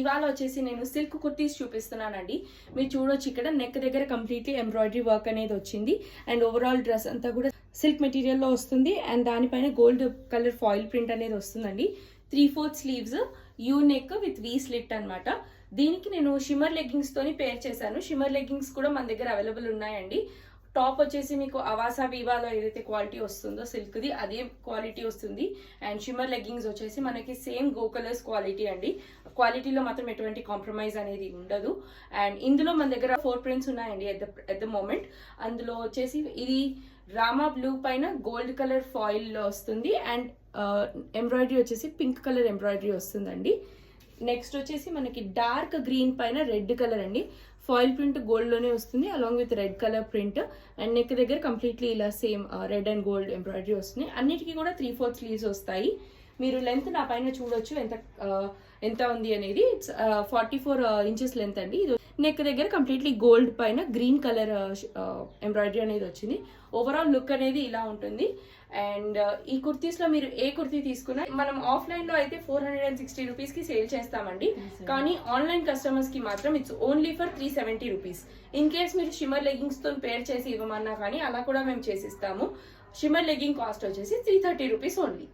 ఇవాళ వచ్చేసి నేను సిల్క్ కుర్తీస్ చూపిస్తున్నానండి. మీరు చూడొచ్చు ఇక్కడ నెక్ దగ్గర కంప్లీట్లీ ఎంబ్రాయిడరీ వర్క్ అనేది వచ్చింది అండ్ ఓవరాల్ డ్రెస్ అంతా కూడా సిల్క్ మెటీరియల్లో వస్తుంది అండ్ దానిపైన గోల్డ్ కలర్ ఫాయిల్ ప్రింట్ అనేది వస్తుందండి. 3/4 sleeves, U neck with we slit అనమాట. దీనికి నేను షిమ్మర్ లెగ్గింగ్స్ తోని పేర్ చేశాను. షిమ్మర్ లెగ్గింగ్స్ కూడా మన దగ్గర అవైలబుల్ ఉన్నాయండి. టాప్ వచ్చేసి మీకు అవాసా వీవాలో ఏదైతే క్వాలిటీ వస్తుందో సిల్క్ది అదే క్వాలిటీ వస్తుంది అండ్ షిమ్మర్ లెగ్గింగ్స్ వచ్చేసి మనకి సేమ్ గో కలర్స్ క్వాలిటీ అండి. క్వాలిటీలో మాత్రం ఎటువంటి కాంప్రమైజ్ అనేది ఉండదు. అండ్ ఇందులో మన దగ్గర 4 ప్రింట్స్ ఉన్నాయండి ఎట్ ద మూమెంట్. అందులో వచ్చేసి ఇది రామా బ్లూ పైన గోల్డ్ కలర్ ఫాయిల్ వస్తుంది అండ్ ఎంబ్రాయిడరీ వచ్చేసి పింక్ కలర్ ఎంబ్రాయిడరీ వస్తుందండి. నెక్స్ట్ వచ్చేసి మనకి డార్క్ గ్రీన్ పైన రెడ్ కలర్ అండి. ఫాయిల్ ప్రింట్ గోల్డ్ లోనే వస్తుంది along with red colour print and neck దగ్గర కంప్లీట్లీ ఇలా same red and gold embroidery వస్తుంది. అన్నిటికీ కూడా 3/4 స్లీవ్స్ వస్తాయి. మీరు లెంత్ నా పైన చూడొచ్చు ఎంత ఉంది అనేది. ఇట్స్ 44 ఇంచెస్ లెంత్ అండి. ఇది నెక్ దగ్గర కంప్లీట్లీ గోల్డ్ పైన గ్రీన్ కలర్ ఎంబ్రాయిడరీ అనేది వచ్చింది. ఓవరాల్ లుక్ అనేది ఇలా ఉంటుంది. అండ్ ఈ కుర్తీస్ లో మీరు ఏ కుర్తీ తీసుకున్నా మనం ఆఫ్లైన్ లో అయితే 460 రూపీస్ కి సేల్ చేస్తామండి. కానీ ఆన్లైన్ కస్టమర్స్ కి మాత్రం it's only for 370 rupees. In case మీరు షిమ్మర్ లెగ్గింగ్స్ తో పేర్ చేసి ఇవ్వమన్నా కానీ అలా కూడా మేము చేసిస్తాము. షిమ్మర్ లెగ్గింగ్ కాస్ట్ వచ్చేసి 330 రూపీస్ ఓన్లీ.